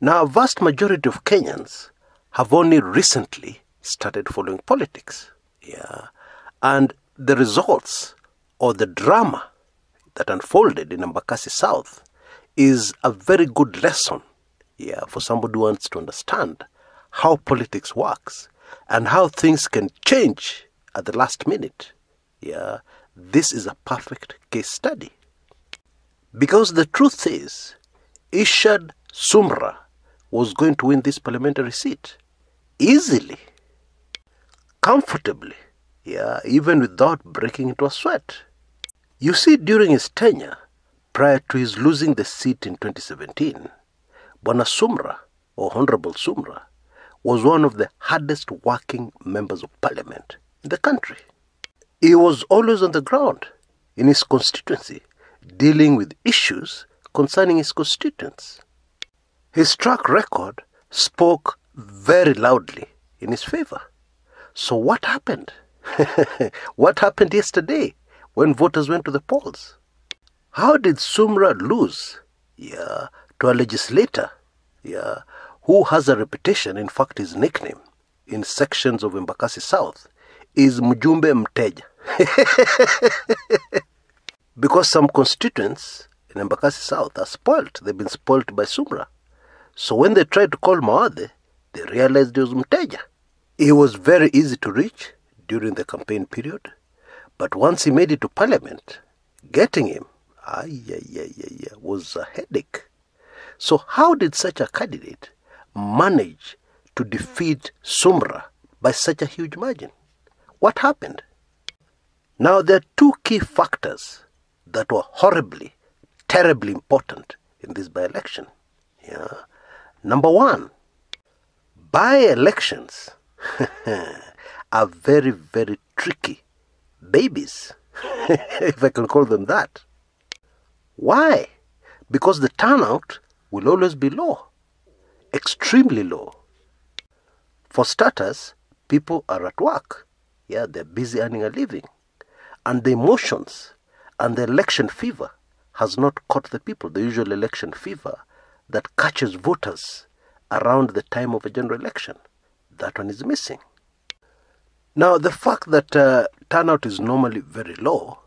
Now, a vast majority of Kenyans have only recently started following politics. And the results or the drama that unfolded in Embakassi South is a very good lesson for somebody who wants to understand how politics works and how things can change at the last minute. This is a perfect case study. Because the truth is, Irshad Sumra was going to win this parliamentary seat easily, comfortably, even without breaking into a sweat. You see, during his tenure, prior to his losing the seat in 2017, Bwana Sumra, or Honorable Sumra, was one of the hardest working members of parliament in the country. He was always on the ground in his constituency, dealing with issues concerning his constituents. His track record spoke very loudly in his favor. So what happened? What happened yesterday when voters went to the polls? How did Sumra lose to a legislator who has a reputation, in fact his nickname in sections of Embakasi South is Mjumbe Mteja? Because some constituents in Embakasi South are spoilt. They've been spoilt by Sumra. So when they tried to call Mawathe, they realized he was Mteja. He was very easy to reach during the campaign period. But once he made it to parliament, getting him was a headache. So how did such a candidate manage to defeat Sumra by such a huge margin? What happened? Now, there are two key factors that were horribly, terribly important in this by-election. Number one, by-elections are very, very tricky babies, if I can call them that. Why? Because the turnout will always be low, extremely low. For starters, people are at work. They're busy earning a living. And the emotions and the election fever has not caught the people, the usual election fever that catches voters around the time of a general election. That one is missing. Now, the fact that turnout is normally very low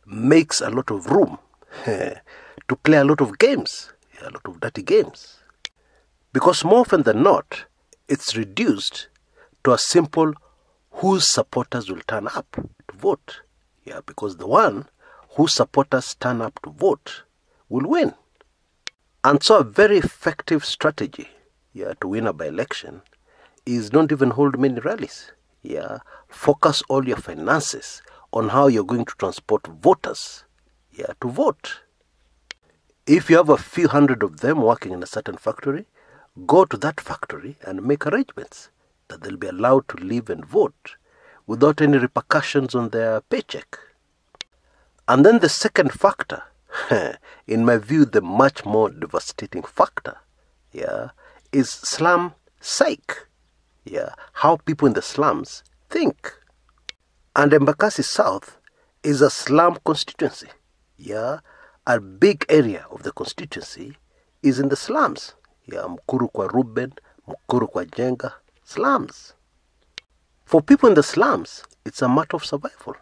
makes a lot of room to play a lot of games, a lot of dirty games. Because more often than not, it's reduced to a simple whose supporters will turn up to vote. Because the one whose supporters turn up to vote will win. And so a very effective strategy to win a by-election is don't even hold many rallies. Focus all your finances on how you're going to transport voters to vote. If you have a few hundred of them working in a certain factory, go to that factory and make arrangements that they'll be allowed to live and vote without any repercussions on their paycheck. And then the second factor, in my view, the much more devastating factor, is slum psych. How people in the slums think. And Embakasi South is a slum constituency. A big area of the constituency is in the slums. Mkuru kwa Ruben, Mkuru kwa Jenga, slums. For people in the slums, it's a matter of survival.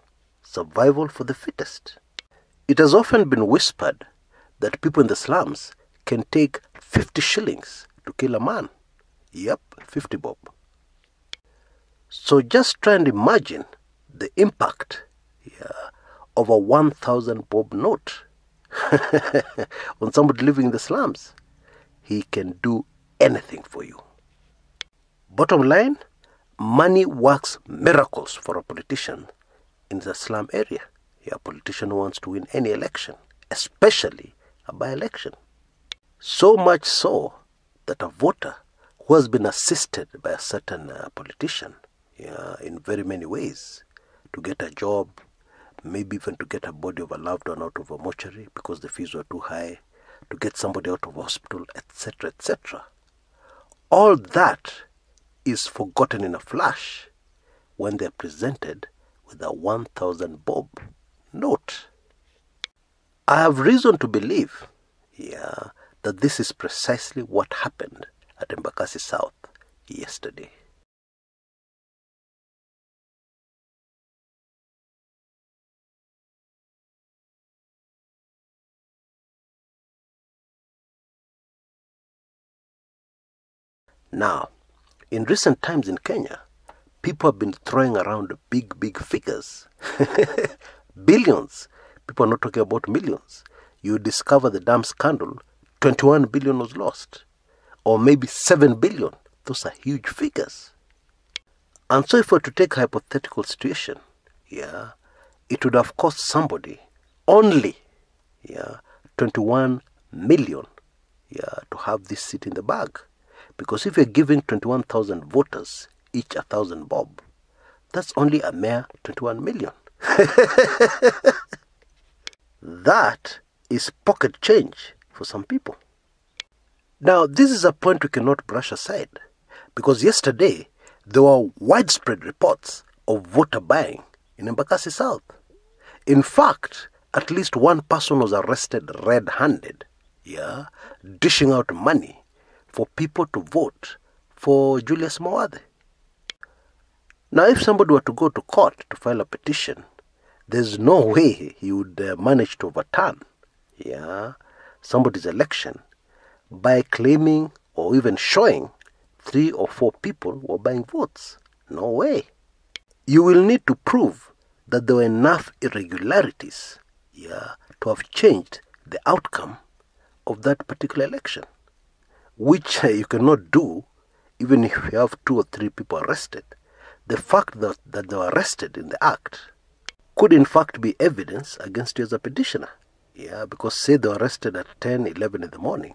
Survival for the fittest. It has often been whispered that people in the slums can take 50 shillings to kill a man. 50 bob. So just try and imagine the impact of a 1,000 bob note on somebody living in the slums. He can do anything for you. Bottom line, money works miracles for a politician in the slum area. A politician who wants to win any election, especially a by-election. So much so that a voter who has been assisted by a certain politician in very many ways to get a job, maybe even to get a body of a loved one out of a mortuary because the fees were too high, to get somebody out of hospital, etc., etc. All that is forgotten in a flash when they're presented with a 1,000 bob note. I have reason to believe that this is precisely what happened at Embakasi South yesterday. Now, in recent times in Kenya, people have been throwing around big figures. Billions. People are not talking about millions. You discover the damn scandal, 21 billion was lost. Or maybe 7 billion. Those are huge figures. And so if we were to take a hypothetical situation, it would have cost somebody only 21 million to have this seat in the bag. Because if you're giving 21,000 voters each 1,000 bob, that's only a mere 21 million. That is pocket change for some people. Now, this is a point we cannot brush aside, because yesterday there were widespread reports of voter buying in Embakasi South. In fact, at least one person was arrested red-handed, dishing out money for people to vote for Julius Mawathe. Now, if somebody were to go to court to file a petition, there's no way he would manage to overturn somebody's election by claiming or even showing 3 or 4 people were buying votes. No way. You will need to prove that there were enough irregularities to have changed the outcome of that particular election, which you cannot do even if you have 2 or 3 people arrested. The fact that they were arrested in the act could in fact be evidence against you as a petitioner. Because say they were arrested at 10, 11 in the morning.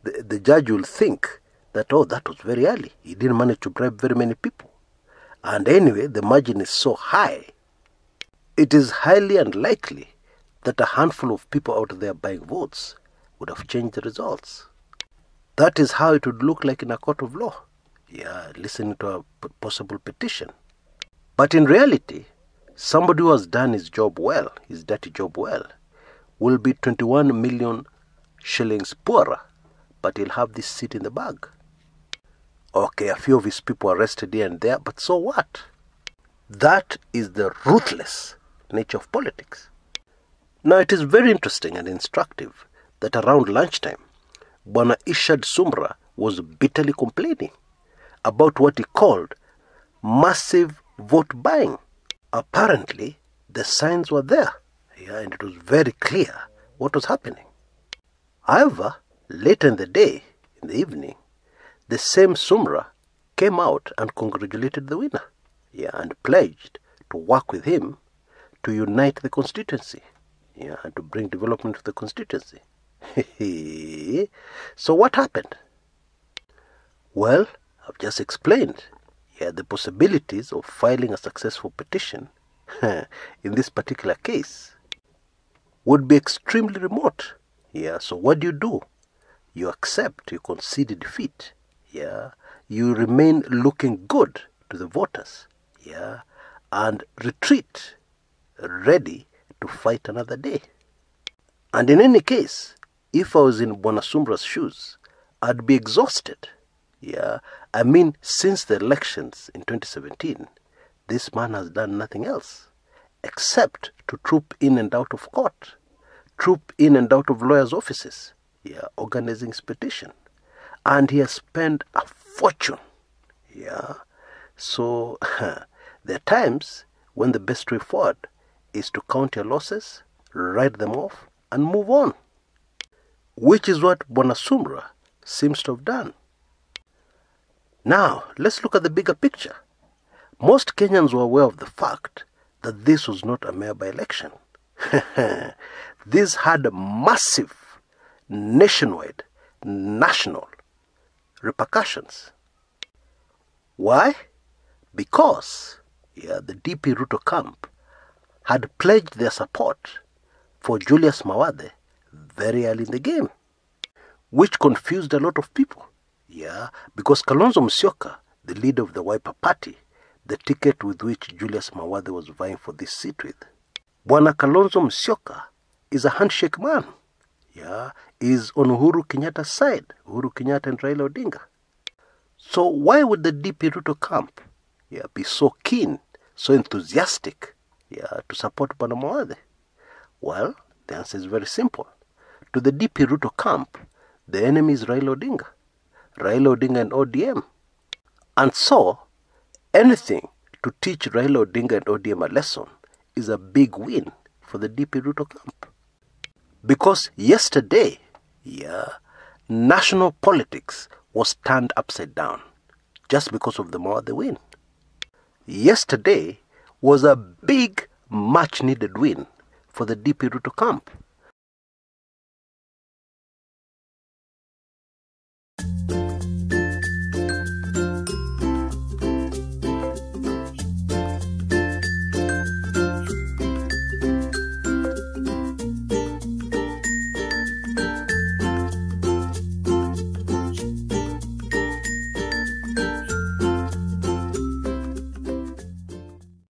the judge will think that, that was very early. He didn't manage to bribe very many people. And anyway, the margin is so high. It is highly unlikely that a handful of people out there buying votes would have changed the results. That is how it would look like in a court of law. Listening to a possible petition. But in reality, somebody who has done his job well, his dirty job well, will be 21 million shillings poorer, but he'll have this seat in the bag. Okay, a few of his people arrested here and there, but so what? That is the ruthless nature of politics. Now, it is very interesting and instructive that around lunchtime, Bwana Irshad Sumra was bitterly complaining about what he called massive vote buying. Apparently, the signs were there, and it was very clear what was happening. However, later in the day, in the evening, the same Sumra came out and congratulated the winner, and pledged to work with him to unite the constituency, and to bring development to the constituency. So what happened? Well, I've just explained the possibilities of filing a successful petition in this particular case would be extremely remote. So what do? You accept, you concede defeat. You remain looking good to the voters. And retreat, ready to fight another day. And in any case, if I was in Bwana Sumra's shoes, I'd be exhausted. I mean, since the elections in 2017, this man has done nothing else except to troop in and out of court, troop in and out of lawyers' offices, organizing his petition. And he has spent a fortune. So there are times when the best way forward is to count your losses, write them off, and move on, which is what Bwana Sumra seems to have done. Now, let's look at the bigger picture. Most Kenyans were aware of the fact that this was not a mere by-election. This had massive, nationwide, national repercussions. Why? Because the DP Ruto camp had pledged their support for Julius Mawathe very early in the game, which confused a lot of people. Because Kalonzo Musyoka, the leader of the Wiper Party, the ticket with which Julius Mawathe was vying for this seat with, Bwana Kalonzo Musyoka is a handshake man. is on Uhuru Kenyatta's side, Uhuru Kenyatta and Raila Odinga. So why would the DP Ruto camp be so keen, so enthusiastic to support Bwana Mawathe? Well, the answer is very simple. To the DP Ruto camp, the enemy is Raila Odinga. Raila Odinga and ODM. And so, anything to teach Raila Odinga and ODM a lesson is a big win for the DP Ruto camp. Because yesterday, national politics was turned upside down just because of the Mawathe win. Yesterday was a big, much-needed win for the DP Ruto camp.